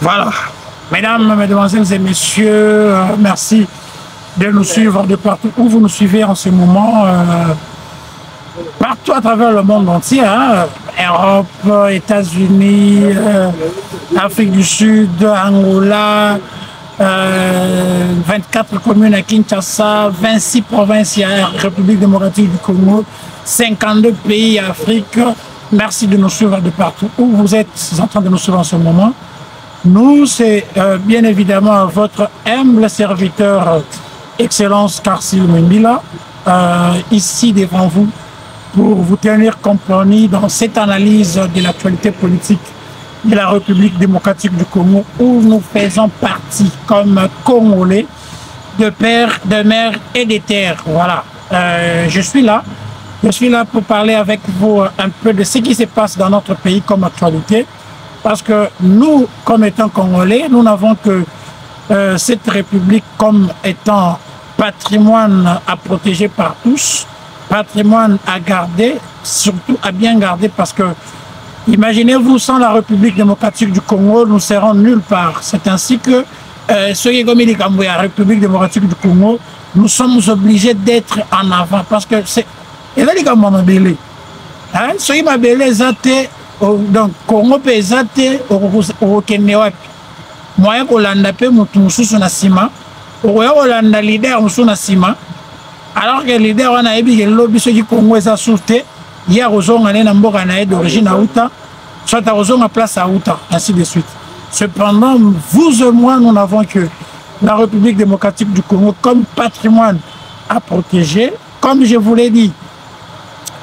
Voilà. Mesdames, mesdemoiselles et messieurs, merci de nous suivre de partout où vous nous suivez en ce moment. Partout à travers le monde entier, hein, Europe, États-Unis, Afrique du Sud, Angola, 24 communes à Kinshasa, 26 provinces à République démocratique du Congo, 52 pays à Afrique. Merci de nous suivre de partout où vous êtes en train de nous suivre en ce moment. Nous, c'est bien évidemment votre humble serviteur, Excellence Karsil Mbila, ici devant vous, pour vous tenir compagnie dans cette analyse de l'actualité politique de la République démocratique du Congo, où nous faisons partie comme Congolais de père, de mère et de terre. Voilà. Je suis là pour parler avec vous un peu de ce qui se passe dans notre pays comme actualité, parce que nous, comme étant Congolais, nous n'avons que cette République comme étant patrimoine à protéger par tous, patrimoine à garder, surtout à bien garder, parce que imaginez-vous, sans la République démocratique du Congo, nous serons nulle part. C'est ainsi que ceux qui comme la République démocratique du Congo, nous sommes obligés d'être en avant, parce que c'est ceux qui donc Congo peut ezate au Kenya moyen Kolanda pe mutu mususu na sima oya Kolanda leader mususu na sima, alors que leader wana yebi ke lobby ceux qui Congo eza souté ya kozonga na mboka na d'origine à Outa, soit à kozonga place à Outa, ainsi de suite. Cependant, vous et moi, nous n'avons que la République démocratique du Congo comme patrimoine à protéger. Comme je vous l'ai dit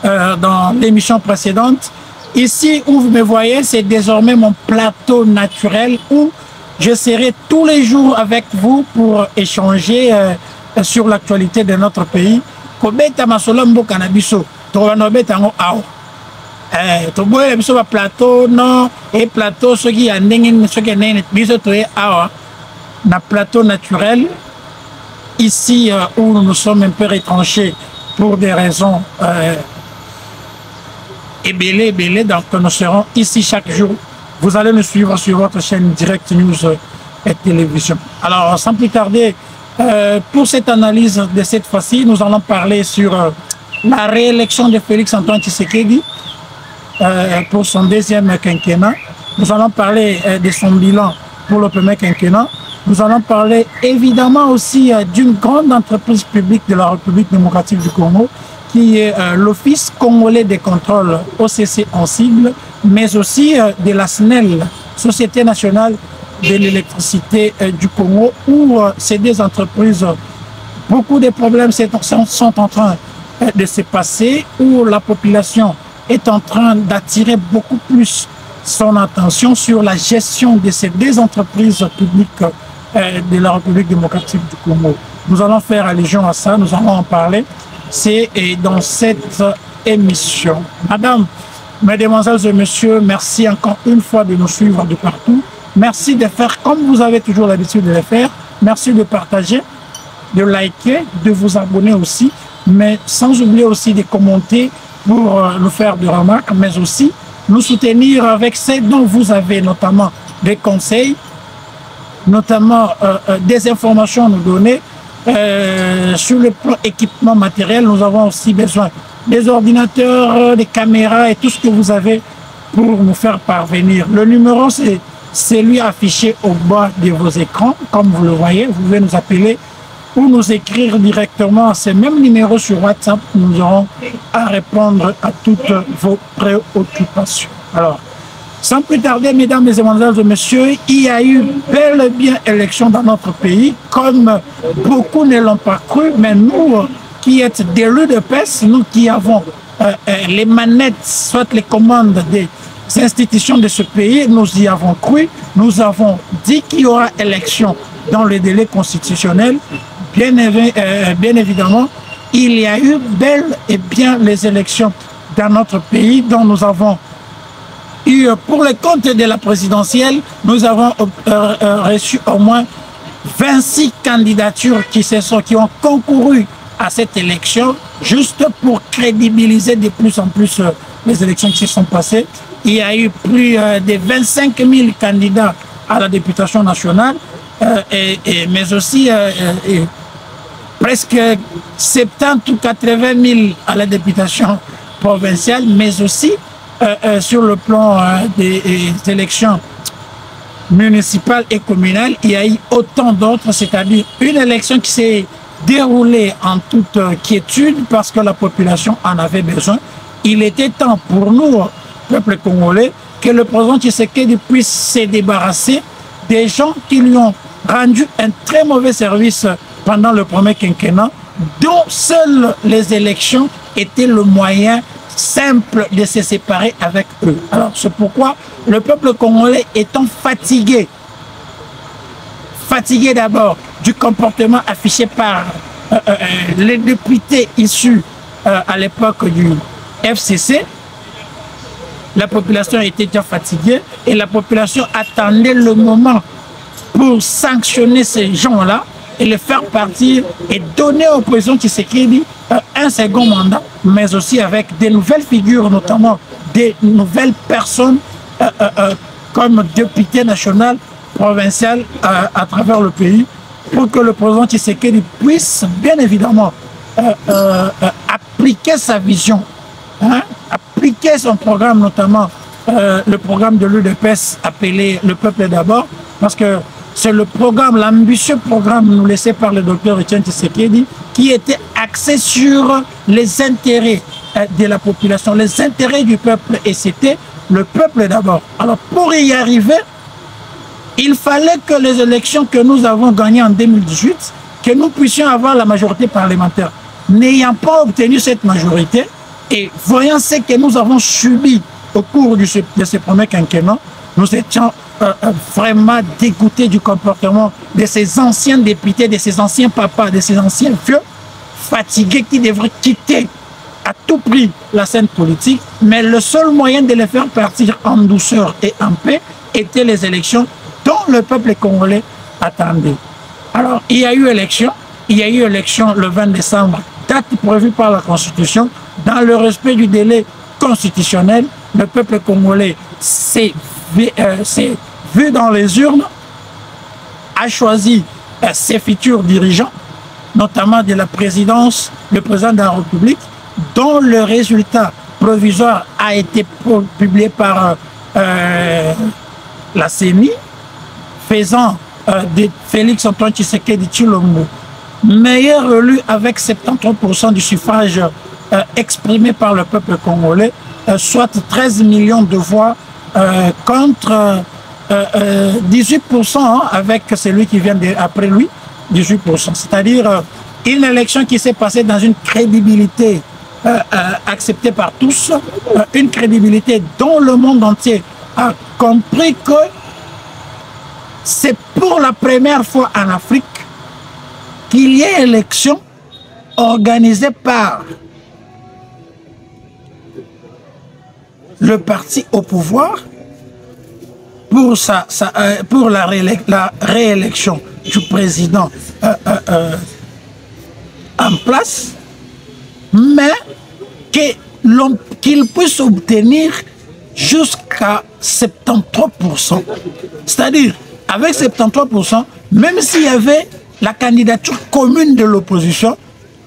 dans l'émission précédente, ici où vous me voyez, c'est désormais mon plateau naturel où je serai tous les jours avec vous pour échanger sur l'actualité de notre pays. Kobeta masolo mboka na biso, tobana beta ngo awo. Toboye biso ba plateau non et plateau ceux qui a ndenge ceux qui ndenge biso toye awa na plateau naturel ici où nous sommes un peu retranchés pour des raisons belé, donc nous serons ici chaque jour. Vous allez nous suivre sur votre chaîne Direct News et Télévision. Alors, sans plus tarder, pour cette analyse de cette fois-ci, nous allons parler sur la réélection de Félix-Antoine Tshisekedi pour son deuxième quinquennat. Nous allons parler de son bilan pour le premier quinquennat. Nous allons parler évidemment aussi d'une grande entreprise publique de la République démocratique du Congo, qui est l'Office congolais des contrôles OCC en sigle, mais aussi de la SNEL, Société nationale de l'électricité du Congo, où ces deux entreprises, beaucoup de problèmes sont en train de se passer, où la population est en train d'attirer beaucoup plus son attention sur la gestion de ces deux entreprises publiques de la République démocratique du Congo. Nous allons faire allusion à ça, nous allons en parler. C'est dans cette émission. Madame, mesdemoiselles et messieurs, merci encore une fois de nous suivre de partout. Merci de faire comme vous avez toujours l'habitude de le faire. Merci de partager, de liker, de vous abonner aussi, mais sans oublier aussi de commenter pour nous faire des remarques, mais aussi nous soutenir avec ce dont vous avez notamment des conseils, notamment des informations à nous donner. Sur le plan équipement matériel, nous avons aussi besoin des ordinateurs, des caméras et tout ce que vous avez pour nous faire parvenir. Le numéro, c'est celui affiché au bas de vos écrans. Comme vous le voyez, vous pouvez nous appeler ou nous écrire directement à ce même numéro sur WhatsApp. Nous aurons à répondre à toutes vos préoccupations. Alors, sans plus tarder, mesdames, mesdemoiselles et messieurs, il y a eu bel et bien élection dans notre pays, comme beaucoup ne l'ont pas cru, mais nous qui êtes des rues de PES, nous qui avons les manettes, soit les commandes des institutions de ce pays, nous y avons cru, nous avons dit qu'il y aura élection dans le délai constitutionnel. Bien évidemment, il y a eu bel et bien les élections dans notre pays, dont nous avons pour le compte de la présidentielle, nous avons reçu au moins 26 candidatures qui ont concouru à cette élection, juste pour crédibiliser de plus en plus les élections qui se sont passées. Il y a eu plus de 25 000 candidats à la députation nationale, mais aussi presque 70 ou 80 000 à la députation provinciale, mais aussi sur le plan des élections municipales et communales, il y a eu autant d'autres, c'est-à-dire une élection qui s'est déroulée en toute quiétude parce que la population en avait besoin. Il était temps pour nous, peuple congolais, que le président Tshisekedi puisse se débarrasser des gens qui lui ont rendu un très mauvais service pendant le premier quinquennat, dont seules les élections étaient le moyen simple de se séparer avec eux. Alors c'est pourquoi le peuple congolais étant fatigué d'abord du comportement affiché par les députés issus à l'époque du FCC, la population était déjà fatiguée et la population attendait le moment pour sanctionner ces gens-là et les faire partir et donner au président Tshisekedi un second mandat, mais aussi avec des nouvelles figures, notamment des nouvelles personnes comme député national, provincial à travers le pays, pour que le président Tshisekedi puisse bien évidemment appliquer sa vision, appliquer son programme, notamment le programme de l'UDPS appelé Le Peuple d'abord, parce que c'est le programme, l'ambitieux programme nous laissé par le docteur Etienne Tshisekedi, qui était axé sur les intérêts de la population, les intérêts du peuple, et c'était le peuple d'abord. Alors pour y arriver, il fallait que les élections que nous avons gagnées en 2018, que nous puissions avoir la majorité parlementaire. N'ayant pas obtenu cette majorité, et voyant ce que nous avons subi au cours de ce premier quinquennat, nous étions vraiment dégoûtés du comportement de ces anciens députés, de ces anciens papas, de ces anciens vieux, fatigués qui devraient quitter à tout prix la scène politique, mais le seul moyen de les faire partir en douceur et en paix étaient les élections dont le peuple congolais attendait. Alors, il y a eu élection le 20 décembre, date prévue par la Constitution, dans le respect du délai constitutionnel. Le peuple congolais s'est vu dans les urnes, a choisi ses futurs dirigeants, notamment de la présidence, le président de la République, dont le résultat provisoire a été publié par la CENI, faisant de Félix Antoine Tshisekedi Tshilombo meilleur élu avec 73% du suffrage exprimé par le peuple congolais, soit 13 millions de voix contre 18% avec celui qui vient après lui, 18%. C'est-à-dire une élection qui s'est passée dans une crédibilité acceptée par tous, une crédibilité dont le monde entier a compris que c'est pour la première fois en Afrique qu'il y ait élection organisée par le parti au pouvoir pour la réélection du président en place, mais qu'il puisse obtenir jusqu'à 73%. C'est-à-dire, avec 73%, même s'il y avait la candidature commune de l'opposition,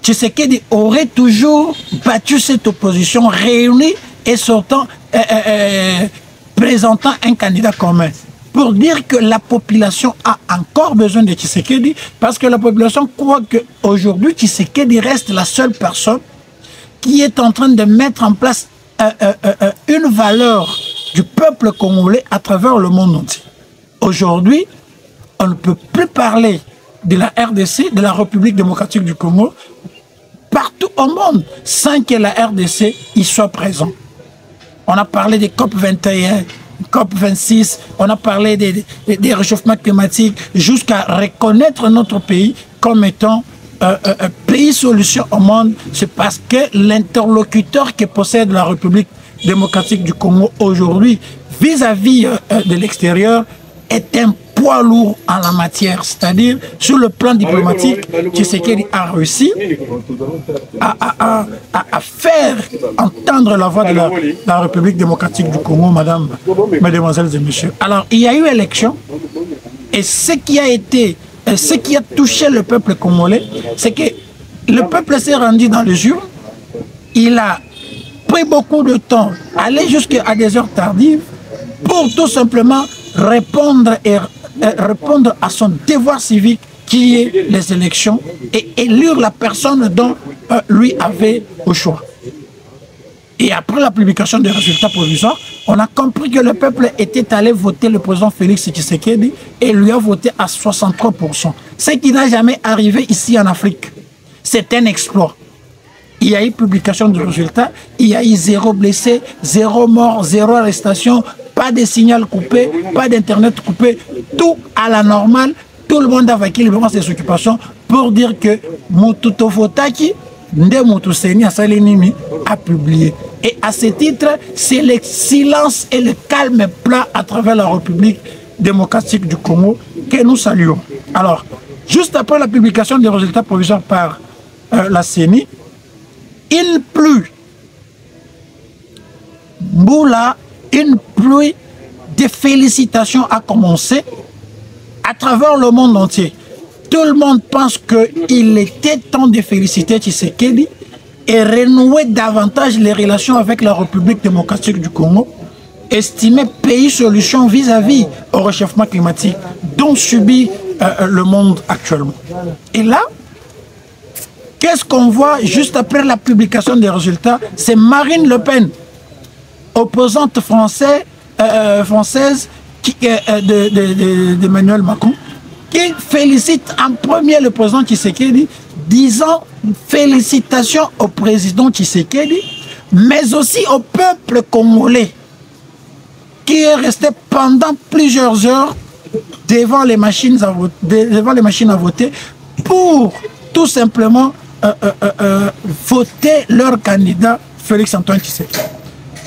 Tshisekedi aurait toujours battu cette opposition réunie et sortant, présentant un candidat commun. Pour dire que la population a encore besoin de Tshisekedi, parce que la population croit qu'aujourd'hui, Tshisekedi reste la seule personne qui est en train de mettre en place une valeur du peuple congolais à travers le monde entier. Aujourd'hui, on ne peut plus parler de la RDC, de la République démocratique du Congo, partout au monde, sans que la RDC y soit présente. On a parlé des COP 21, COP 26, on a parlé des réchauffements climatiques, jusqu'à reconnaître notre pays comme étant pays solution au monde. C'est parce que l'interlocuteur que possède la République démocratique du Congo aujourd'hui, vis-à-vis de l'extérieur, est un poids lourd en la matière. C'est-à-dire, sur le plan diplomatique, Tshisekedi a réussi à faire entendre la voix de la République démocratique du Congo, mesdames et messieurs. Alors, il y a eu élection, Et ce qui a touché le peuple congolais, c'est que le peuple s'est rendu dans les urnes, il a pris beaucoup de temps, aller jusqu'à des heures tardives, pour tout simplement répondre à son devoir civique qui est les élections et élire la personne dont lui avait au choix. Et après la publication des résultats provisoires, on a compris que le peuple était allé voter le président Félix Tshisekedi et lui a voté à 63%. Ce qui n'a jamais arrivé ici en Afrique. C'est un exploit. Il y a eu publication des résultats, il y a eu 0 blessé, 0 mort, 0 arrestation, pas de signal coupé, pas d'internet coupé, tout à la normale. Tout le monde a vaincu librement ses occupations pour dire que Motuto Fotaki, Nde Motuseni Asalenimi a publié. Et à ce titre, c'est le silence et le calme plat à travers la République démocratique du Congo que nous saluons. Alors, juste après la publication des résultats provisoires par la CENI, une pluie, Boula, une pluie de félicitations a commencé à travers le monde entier. Tout le monde pense qu'il était temps de féliciter Tshisekedi et renouer davantage les relations avec la République démocratique du Congo, estimé pays solution vis-à-vis au réchauffement climatique dont subit le monde actuellement. Et là, qu'est-ce qu'on voit juste après la publication des résultats? C'est Marine Le Pen, opposante française d'Emmanuel Macron, qui félicite en premier le président Tshisekedi, disant félicitations au président Tshisekedi, mais aussi au peuple congolais, qui est resté pendant plusieurs heures devant les machines à voter pour tout simplement voter leur candidat Félix-Antoine Tshisekedi.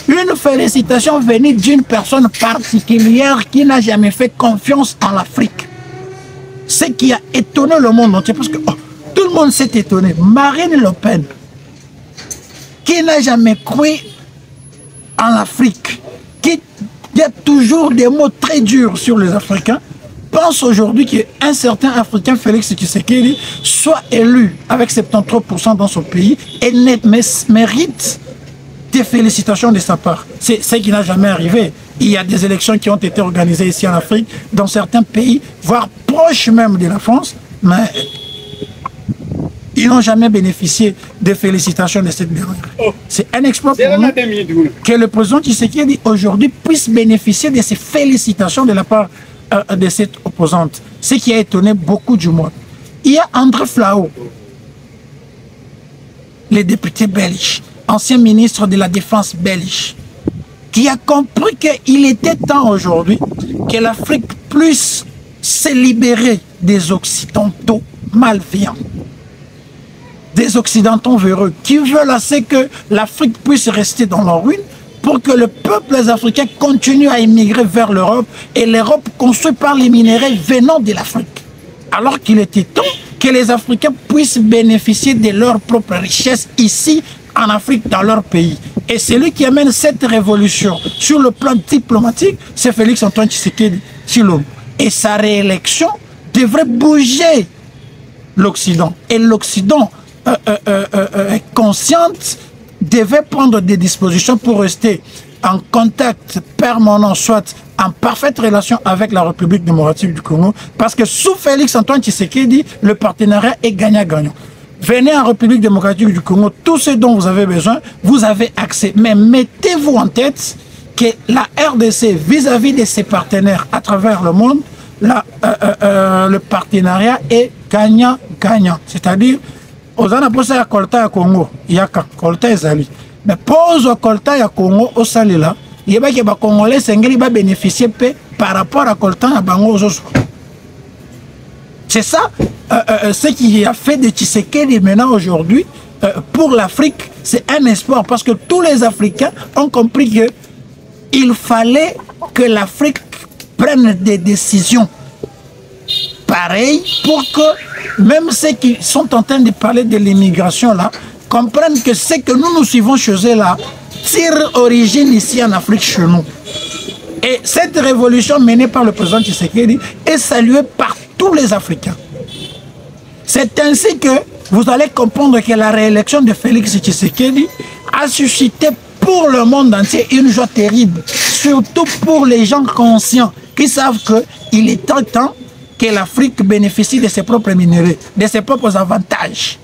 Une félicitation venue d'une personne particulière qui n'a jamais fait confiance en l'Afrique. Ce qui a étonné le monde entier, parce que tout le monde s'est étonné. Marine Le Pen, qui n'a jamais cru en l'Afrique, qui a toujours des mots très durs sur les Africains, pense aujourd'hui qu'un certain Africain, Félix Tshisekedi, soit élu avec 73% dans son pays et mérite des félicitations de sa part. C'est ce qui n'a jamais arrivé. Il y a des élections qui ont été organisées ici en Afrique, dans certains pays, voire proches même de la France, mais ils n'ont jamais bénéficié des félicitations de cette dernière. C'est un exploit pour nous que le président Tshisekedi aujourd'hui puisse bénéficier de ces félicitations de la part de cette opposante. Ce qui a étonné beaucoup du monde. Il y a André Flau, le député belge, ancien ministre de la Défense belge, qui a compris qu'il était temps aujourd'hui que l'Afrique puisse se libérer des Occidentaux malveillants, des Occidentaux véreux, qui veulent assez que l'Afrique puisse rester dans leur ruine pour que le peuple africain continue à immigrer vers l'Europe et l'Europe construite par les minéraux venant de l'Afrique. Alors qu'il était temps que les Africains puissent bénéficier de leurs propres richesses ici en Afrique, dans leur pays. Et celui qui amène cette révolution sur le plan diplomatique, c'est Félix-Antoine Tshisekedi Tshilombo. Et sa réélection devrait bouger l'Occident. Et l'Occident consciente devait prendre des dispositions pour rester en contact permanent, soit en parfaite relation avec la République démocratique du Congo, parce que sous Félix-Antoine Tshisekedi, le partenariat est gagnant-gagnant. Venez en République démocratique du Congo, tout ce dont vous avez besoin, vous avez accès. Mais mettez-vous en tête que la RDC, vis-à-vis de ses partenaires à travers le monde, le partenariat est gagnant-gagnant. C'est-à-dire, aux anaposa ya kolta ya Congo, yaka kolta ezali. Mais pose au kolta ya Congo au salila, il y a des Congolais qui va bénéficier par rapport à kolta ya bango aux autres. C'est ça ce qui a fait de Tshisekedi maintenant aujourd'hui pour l'Afrique. C'est un espoir parce que tous les Africains ont compris qu'il fallait que l'Afrique prenne des décisions pareilles pour que même ceux qui sont en train de parler de l'immigration là comprennent que ce que nous suivons chez eux là tire origine ici en Afrique chez nous. Et cette révolution menée par le président Tshisekedi est saluée par tous les Africains. C'est ainsi que vous allez comprendre que la réélection de Félix Tshisekedi a suscité pour le monde entier une joie terrible, surtout pour les gens conscients qui savent qu'il est temps que l'Afrique bénéficie de ses propres minéraux, de ses propres avantages.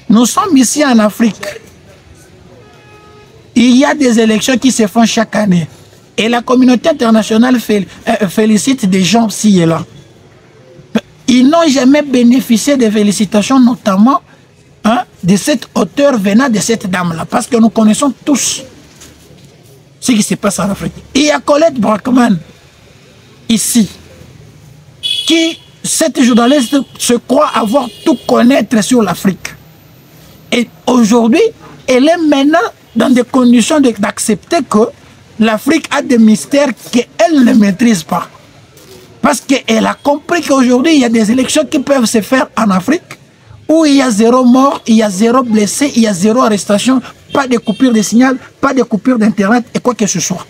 Nous sommes ici en Afrique. Il y a des élections qui se font chaque année. Et la communauté internationale félicite des gens ci et là. Ils n'ont jamais bénéficié de félicitations, notamment de cette hauteur venant de cette dame-là. Parce que nous connaissons tous ce qui se passe en Afrique. Il y a Colette Brackman, ici, qui, cette journaliste, se croit avoir tout connaître sur l'Afrique. Et aujourd'hui, elle est maintenant dans des conditions d'accepter que l'Afrique a des mystères qu'elle ne maîtrise pas. Parce qu'elle a compris qu'aujourd'hui, il y a des élections qui peuvent se faire en Afrique où il y a 0 mort, il y a 0 blessé, il y a 0 arrestation, pas de coupure de signal, pas de coupure d'Internet et quoi que ce soit.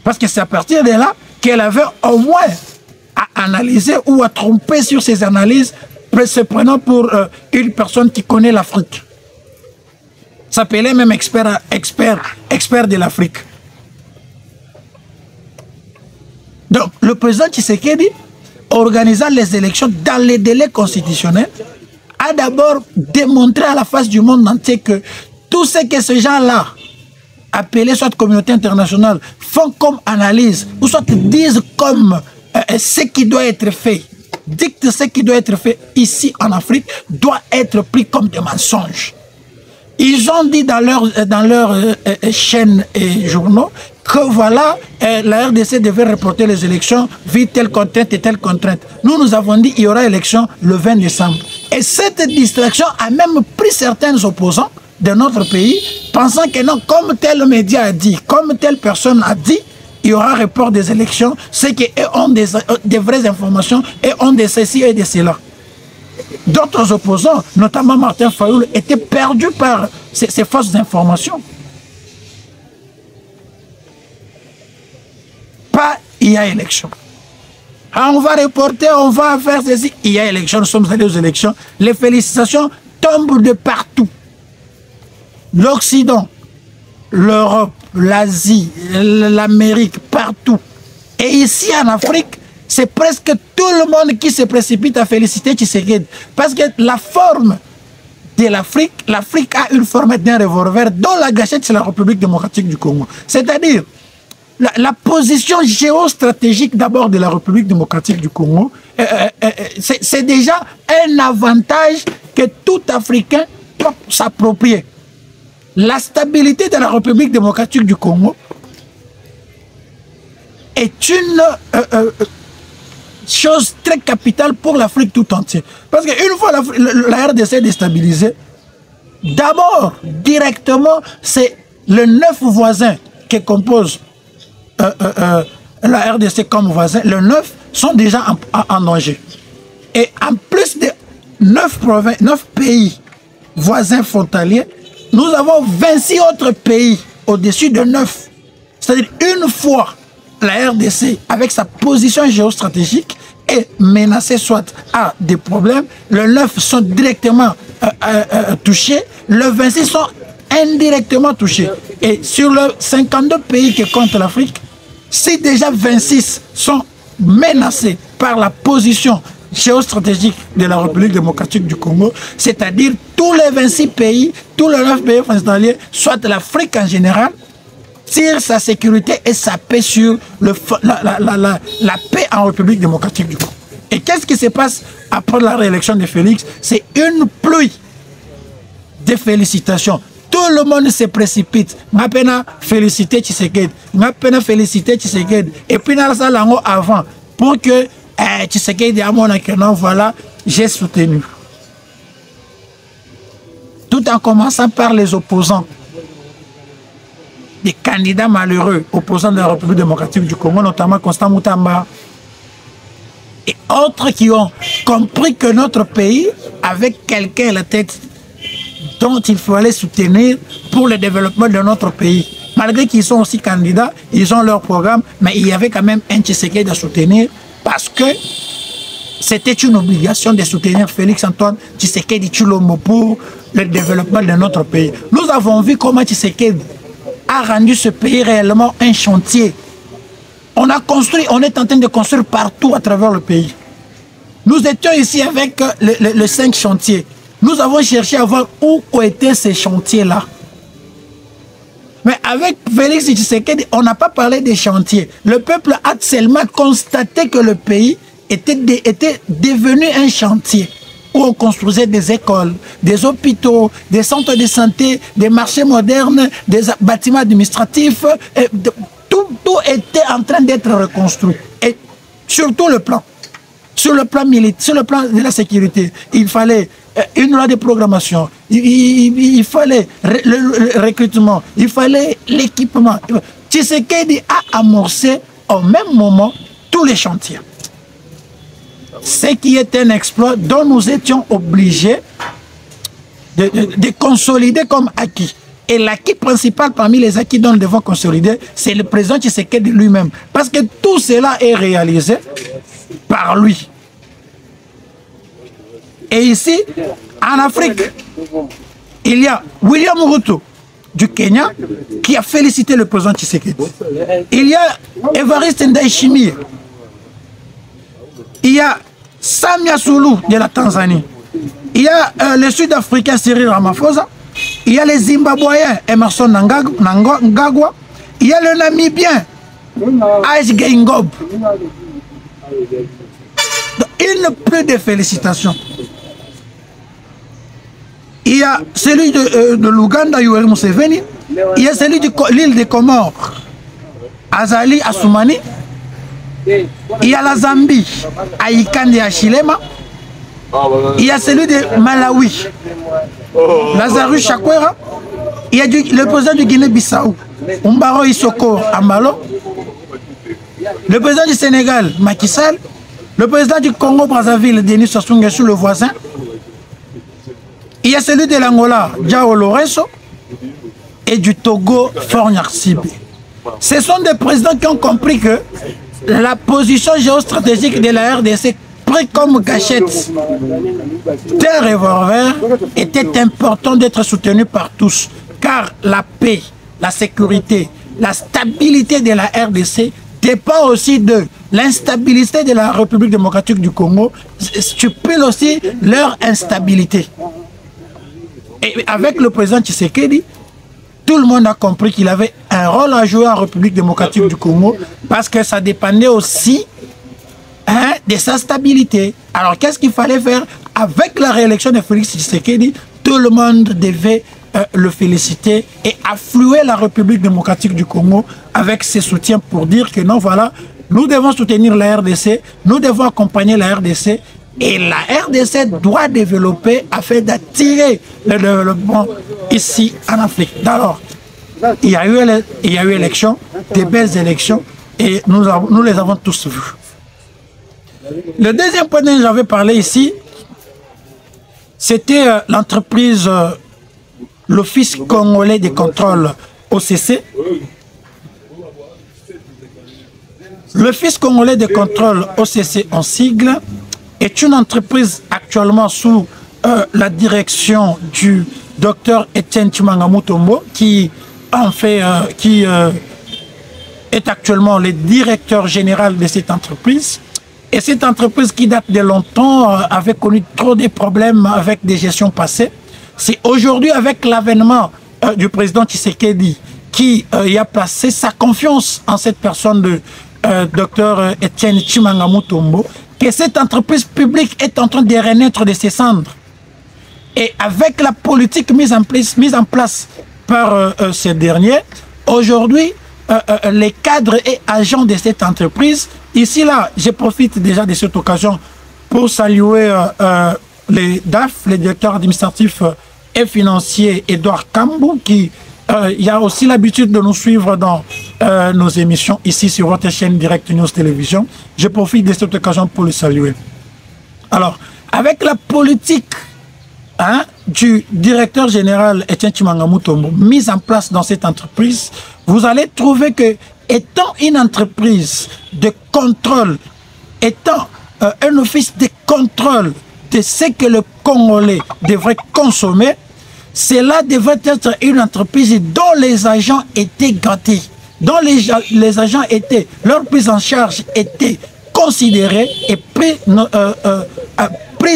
Parce que c'est à partir de là qu'elle avait au moins à analyser ou à tromper sur ses analyses, se prenant pour une personne qui connaît l'Afrique. S'appelait même expert de l'Afrique. Donc, le président Tshisekedi, organisant les élections dans les délais constitutionnels, a d'abord démontré à la face du monde entier que tout ce que ces gens-là, appelés soit communauté internationale, font comme analyse, ou soit disent comme ce qui doit être fait, dictent ce qui doit être fait ici en Afrique, doit être pris comme des mensonges. Ils ont dit dans leur chaînes et journaux que voilà, la RDC devait reporter les élections via telle contrainte et telle contrainte. Nous avons dit qu'il y aura élection le 20 décembre. Et cette distraction a même pris certains opposants de notre pays, pensant que non, comme tel média a dit, comme telle personne a dit, il y aura report des élections, c'est qu'eux ont des vraies informations et ont de ceci et de cela. D'autres opposants, notamment Martin Fayoul, étaient perdus par ces fausses informations. Pas il y a élection. Ah, on va reporter, on va faire ceci. Il y a élection, nous sommes allés aux élections. Les félicitations tombent de partout. L'Occident, l'Europe, l'Asie, l'Amérique, partout. Et ici en Afrique, c'est presque tout le monde qui se précipite à féliciter Tshisekedi. Parce que la forme de l'Afrique, l'Afrique a une forme d'un revolver dont la gâchette, c'est la République démocratique du Congo. C'est-à-dire, la position géostratégique d'abord de la République démocratique du Congo, c'est déjà un avantage que tout Africain peut s'approprier. La stabilité de la République démocratique du Congo est une chose très capitale pour l'Afrique tout entière. Parce qu'une fois la RDC est déstabilisée, d'abord, directement, c'est les 9 voisins qui composent la RDC comme voisins. Les 9 sont déjà en danger. Et en plus de 9 pays voisins frontaliers, nous avons 26 autres pays au-dessus de 9. C'est-à-dire une fois la RDC, avec sa position géostratégique, est menacée soit à des problèmes, les 9 sont directement touchés, les 26 sont indirectement touchés. Et sur les 52 pays que compte l'Afrique, si déjà 26 sont menacés par la position géostratégique de la République démocratique du Congo, c'est-à-dire tous les 26 pays, tous les 9 pays frontaliers, soit l'Afrique en général, tire sa sécurité et sa paix sur la paix en République démocratique du Congo. Et qu'est-ce qui se passe après la réélection de Félix? C'est une pluie de félicitations. Tout le monde se précipite. Je peux féliciter Tshisekedi. Je peux féliciter Tshisekedi. Et puis, dans ça, avant, pour que Tshisekedi a mon accord, voilà, j'ai soutenu. Tout en commençant par les opposants. Des candidats malheureux, opposants de la République démocratique du Congo, notamment Constant Moutamba. Et autres qui ont compris que notre pays, avec quelqu'un à la tête, dont il fallait soutenir pour le développement de notre pays. Malgré qu'ils sont aussi candidats, ils ont leur programme, mais il y avait quand même un Tshisekedi à soutenir parce que c'était une obligation de soutenir Félix-Antoine Tshisekedi Tshilombo pour le développement de notre pays. Nous avons vu comment Tshisekedi a rendu ce pays réellement un chantier. On a construit, on est en train de construire partout à travers le pays. Nous étions ici avec les 5 chantiers. Nous avons cherché à voir où étaient ces chantiers-là. Mais avec Félix Tshisekedi, on n'a pas parlé des chantiers. Le peuple a seulement constaté que le pays était devenu un chantier où on construisait des écoles, des hôpitaux, des centres de santé, des marchés modernes, des bâtiments administratifs. Tout était en train d'être reconstruit. Et sur tout le plan, sur le plan militaire, sur le plan de la sécurité, il fallait une loi de programmation, il fallait le recrutement, il fallait l'équipement. Tshisekedi a amorcé au même moment tous les chantiers. Ce qui est un exploit dont nous étions obligés de consolider comme acquis. Et l'acquis principal parmi les acquis dont nous devons consolider, c'est le président Tshisekedi lui-même. Parce que tout cela est réalisé par lui. Et ici, en Afrique, il y a William Ruto du Kenya qui a félicité le président Tshisekedi. Il y a Evariste Ndayishimiye. Il y a Samia Suluhu de la Tanzanie. Il y a le Sud-Africain Cyril Ramaphosa. Il y a les Zimbabwéens Emerson Mnangagwa. Il y a le Namibien Aïs Geingob. Une plus de félicitations. Il y a celui de l'Ouganda, Yoweri Museveni. Il y a celui de l'île des Comores, Azali Assoumani. Il y a la Zambie, Aikande Achilema. Il y a celui de Malawi, Lazarus Chakwera. Il y a le président du Guinée-Bissau, Umbaro Isoko Ambalo. Le président du Sénégal, Macky Sall. Le président du Congo-Brazzaville, Denis Sassou Nguesso, le voisin. Il y a celui de l'Angola, João Lourenço. Et du Togo, Faure Gnassingbé. Ce sont des présidents qui ont compris que la position géostratégique de la RDC, pris comme gâchette d'un revolver, était important d'être soutenu par tous. Car la paix, la sécurité, la stabilité de la RDC dépend aussi de l'instabilité de la République démocratique du Congo, stipule aussi leur instabilité. Et avec le président Tshisekedi, tout le monde a compris qu'il avait un rôle à jouer en République démocratique du Congo parce que ça dépendait aussi de sa stabilité. Alors qu'est-ce qu'il fallait faire? Avec la réélection de Félix Tshisekedi, tout le monde devait le féliciter et affluer la République démocratique du Congo avec ses soutiens pour dire que non, voilà, nous devons soutenir la RDC, nous devons accompagner la RDC et la RDC doit développer afin d'attirer le développement ici en Afrique. Alors, il y a eu élection, des belles élections et nous les avons tous vues. Le deuxième point dont j'avais parlé ici, c'était l'entreprise, l'Office congolais de contrôle OCC. L'Office congolais de contrôle OCC en sigle est une entreprise actuellement sous la direction du docteur Etienne Tshimanga Mutombo qui est actuellement le directeur général de cette entreprise. Et cette entreprise qui date de longtemps avait connu trop de problèmes avec des gestions passées. C'est aujourd'hui avec l'avènement du président Tshisekedi qui y a placé sa confiance en cette personne de docteur Etienne Tshimanga Mutombo que cette entreprise publique est en train de renaître de ses cendres. Et avec la politique mise en place par ces derniers, aujourd'hui, les cadres et agents de cette entreprise, ici là, je profite déjà de cette occasion pour saluer les DAF, les directeurs administratifs et financiers, Edouard Kambou, qui il a aussi l'habitude de nous suivre dans nos émissions ici sur votre chaîne Direct News Télévision. Je profite de cette occasion pour le saluer. Alors, avec la politique du directeur général Etienne Tshimanga Mutombo mise en place dans cette entreprise, vous allez trouver que, étant une entreprise de contrôle, étant un office de contrôle de ce que le Congolais devrait consommer, cela devrait être une entreprise dont les agents étaient gâtés, dont les agents étaient, leur prise en charge était considérée et prise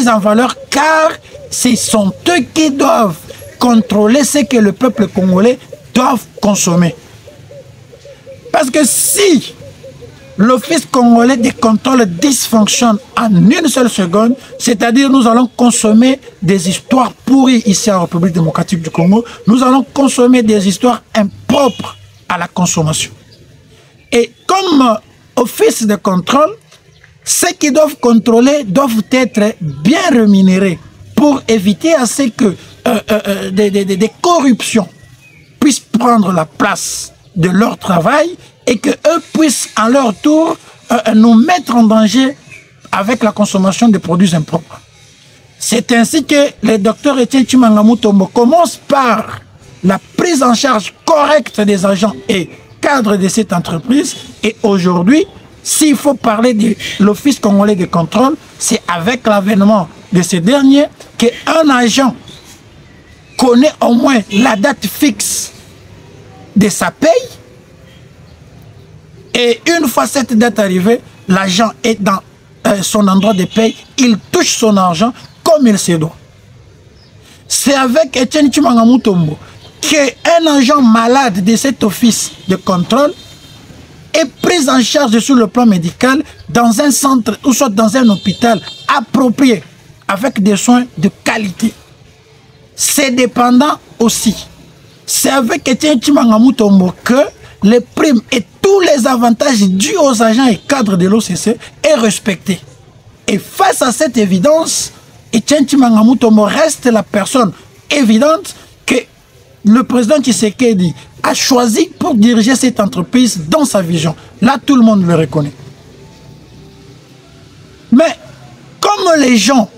en valeur, car ce sont eux qui doivent contrôler ce que le peuple congolais doit consommer. Parce que si l'Office congolais de contrôle dysfonctionne en une seule seconde, c'est-à-dire nous allons consommer des histoires pourries ici en République démocratique du Congo, nous allons consommer des histoires impropres à la consommation. Et comme office de contrôle, ceux qui doivent contrôler doivent être bien rémunérés pour éviter à ce que des corruptions puissent prendre la place de leur travail et qu'eux puissent en leur tour nous mettre en danger avec la consommation de produits impropres. C'est ainsi que le docteur Etienne Tshimanga Mutombo commence par la prise en charge correcte des agents et cadres de cette entreprise. Et aujourd'hui, s'il faut parler de l'Office congolais de contrôle, c'est avec l'avènement de ce dernier qu'un agent connaît au moins la date fixe de sa paye. Et une fois cette date arrivée, l'agent est dans son endroit de paye, il touche son argent comme il se doit. C'est avec Etienne Tshimanga Mutombo qu'un agent malade de cet office de contrôle est pris en charge sur le plan médical dans un centre ou soit dans un hôpital approprié avec des soins de qualité. C'est dépendant aussi. C'est avec Etienne Tshimanga Mutombo que les primes et tous les avantages dus aux agents et cadres de l'OCC est respecté. Et face à cette évidence, Etienne Tshimanga Mutombo reste la personne évidente que le président Tshisekedi a choisi pour diriger cette entreprise dans sa vision. Là, tout le monde le reconnaît. Mais comme les gens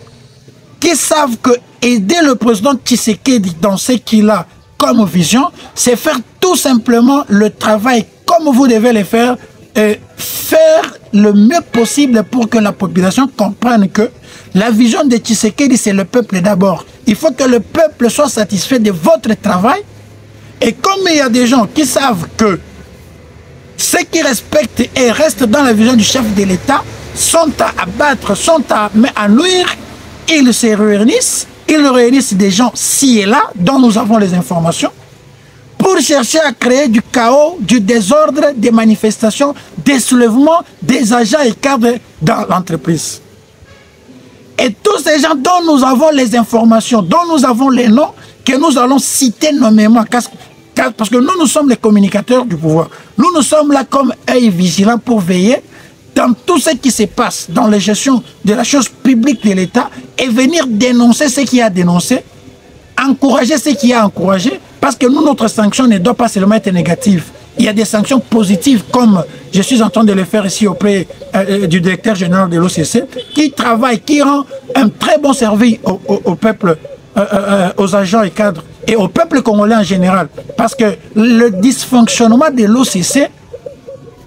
qui savent que aider le président Tshisekedi dans ce qu'il a comme vision, c'est faire tout simplement le travail comme vous devez le faire, faire le mieux possible pour que la population comprenne que la vision de Tshisekedi, c'est le peuple d'abord. Il faut que le peuple soit satisfait de votre travail. Et comme il y a des gens qui savent que ceux qui respectent et restent dans la vision du chef de l'État sont à abattre, sont à nuire, ils se réunissent. Ils réunissent des gens ci et là, dont nous avons les informations, pour chercher à créer du chaos, du désordre, des manifestations, des soulèvements, des agents et cadres dans l'entreprise. Et tous ces gens dont nous avons les informations, dont nous avons les noms, que nous allons citer nommément, parce que nous sommes les communicateurs du pouvoir. Nous sommes là comme œil vigilant pour veiller dans tout ce qui se passe dans la gestion de la chose publique de l'État et venir dénoncer ce qui a dénoncé, encourager ce qui a encouragé, parce que nous, notre sanction ne doit pas seulement être négative. Il y a des sanctions positives, comme je suis en train de le faire ici auprès du directeur général de l'OCC, qui travaille, qui rend un très bon service au peuple, aux agents et cadres, et au peuple congolais en général. Parce que le dysfonctionnement de l'OCC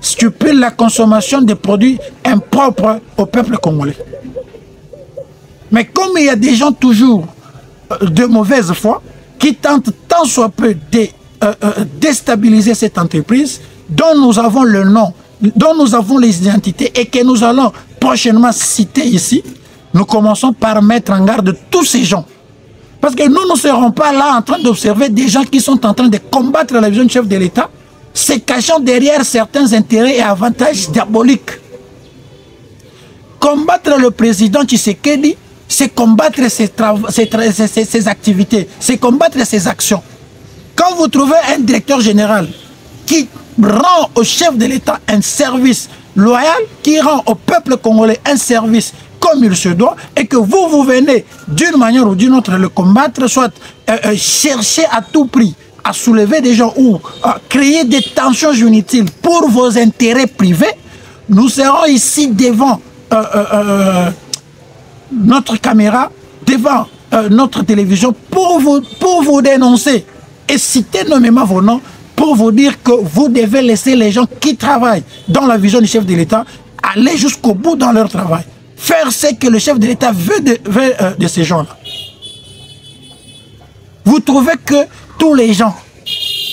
stipule la consommation de produits impropres au peuple congolais. Mais comme il y a des gens toujours de mauvaise foi qui tentent tant soit peu de déstabiliser cette entreprise dont nous avons le nom, dont nous avons les identités et que nous allons prochainement citer ici, nous commençons par mettre en garde tous ces gens. Parce que nous ne serons pas là en train d'observer des gens qui sont en train de combattre la vision du chef de l'État, se cachant derrière certains intérêts et avantages diaboliques. Combattre le président Tshisekedi, c'est combattre ses activités, c'est combattre ses actions. Quand vous trouvez un directeur général qui rend au chef de l'État un service loyal, qui rend au peuple congolais un service comme il se doit, et que vous venez d'une manière ou d'une autre le combattre, soit chercher à tout prix à soulever des gens ou à créer des tensions inutiles pour vos intérêts privés, nous serons ici devant notre caméra, devant notre télévision pour vous dénoncer et citer nommément vos noms pour vous dire que vous devez laisser les gens qui travaillent dans la vision du chef de l'État aller jusqu'au bout dans leur travail. Faire ce que le chef de l'État veut de ces gens-là. Vous trouvez que tous les gens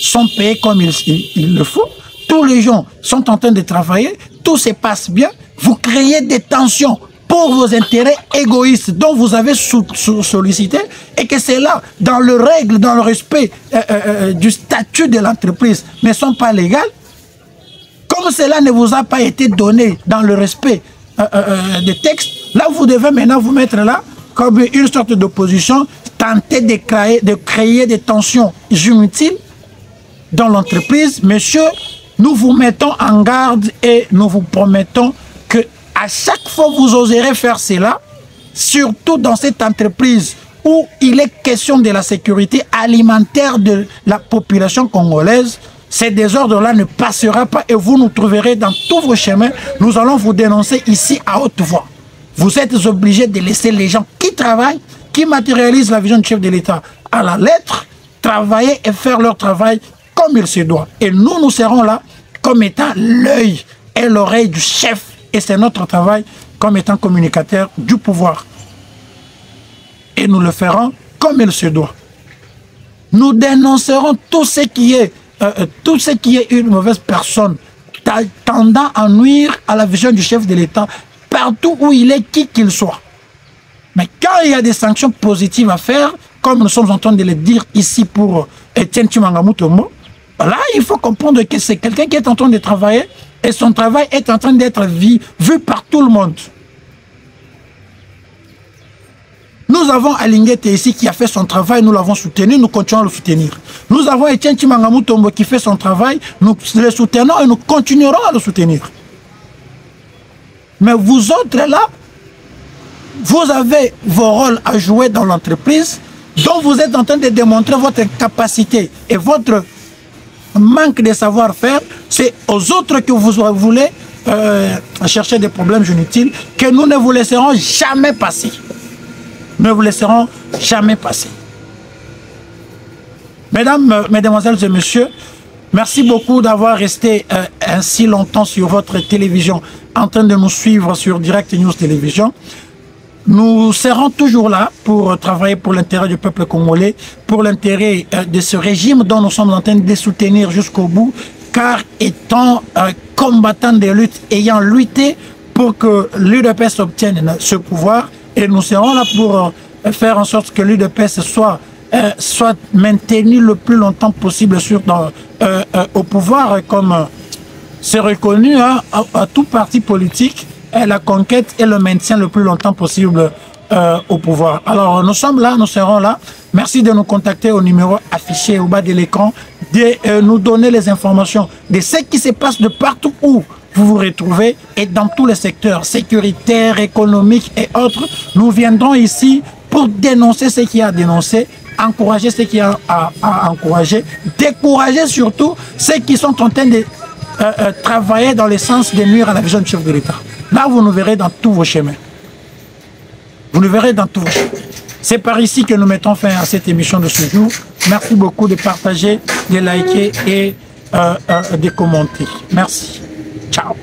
sont payés comme il le faut, tous les gens sont en train de travailler, tout se passe bien, vous créez des tensions pour vos intérêts égoïstes dont vous avez sollicité et que c'est là, dans le règle, dans le respect du statut de l'entreprise, ne sont pas légales. Comme cela ne vous a pas été donné dans le respect des textes, là vous devez maintenant vous mettre là comme une sorte d'opposition, tenter de créer des tensions inutiles dans l'entreprise. Monsieur, nous vous mettons en garde et nous vous promettons que à chaque fois que vous oserez faire cela, surtout dans cette entreprise où il est question de la sécurité alimentaire de la population congolaise, ces désordres-là ne passera pas et vous nous trouverez dans tous vos chemins. Nous allons vous dénoncer ici à haute voix. Vous êtes obligés de laisser les gens qui travaillent, qui matérialisent la vision du chef de l'État à la lettre, travailler et faire leur travail comme il se doit. Et nous, nous serons là comme étant l'œil et l'oreille du chef. Et c'est notre travail comme étant communicateur du pouvoir. Et nous le ferons comme il se doit. Nous dénoncerons tout ce qui est une mauvaise personne tendant à nuire à la vision du chef de l'État partout où il est, qui qu'il soit. Mais quand il y a des sanctions positives à faire, comme nous sommes en train de le dire ici pour Etienne Tshimanga Mutombo, là, il faut comprendre que c'est quelqu'un qui est en train de travailler et son travail est en train d'être vu par tout le monde. Nous avons Alingete ici qui a fait son travail, nous l'avons soutenu, nous continuons à le soutenir. Nous avons Etienne Tshimanga Mutombo qui fait son travail, nous le soutenons et nous continuerons à le soutenir. Mais vous autres là, vous avez vos rôles à jouer dans l'entreprise, dont vous êtes en train de démontrer votre capacité et votre manque de savoir-faire. C'est aux autres que vous voulez chercher des problèmes inutiles que nous ne vous laisserons jamais passer. Ne vous laisserons jamais passer. Mesdames, mesdemoiselles et messieurs, merci beaucoup d'avoir resté ainsi longtemps sur votre télévision, en train de nous suivre sur Direct News Télévision. Nous serons toujours là pour travailler pour l'intérêt du peuple congolais, pour l'intérêt de ce régime dont nous sommes en train de soutenir jusqu'au bout, car étant combattant des luttes, ayant lutté pour que l'UDPS obtienne ce pouvoir, et nous serons là pour faire en sorte que l'UDPS soit maintenu le plus longtemps possible au pouvoir, comme c'est reconnu à tout parti politique, et la conquête et le maintien le plus longtemps possible au pouvoir. Alors nous sommes là, nous serons là. Merci de nous contacter au numéro affiché au bas de l'écran, de nous donner les informations de ce qui se passe de partout où vous vous retrouvez et dans tous les secteurs sécuritaires, économiques et autres. Nous viendrons ici pour dénoncer ce qu'il y a à dénoncer, encourager ce qu'il y a à encourager, décourager surtout ceux qui sont en train de travailler dans le sens de nuire à la vision du chef de l'État. Là, vous nous verrez dans tous vos chemins. Vous nous verrez dans tous vos chemins. C'est par ici que nous mettons fin à cette émission de ce jour. Merci beaucoup de partager, de liker et de commenter. Merci. Ciao.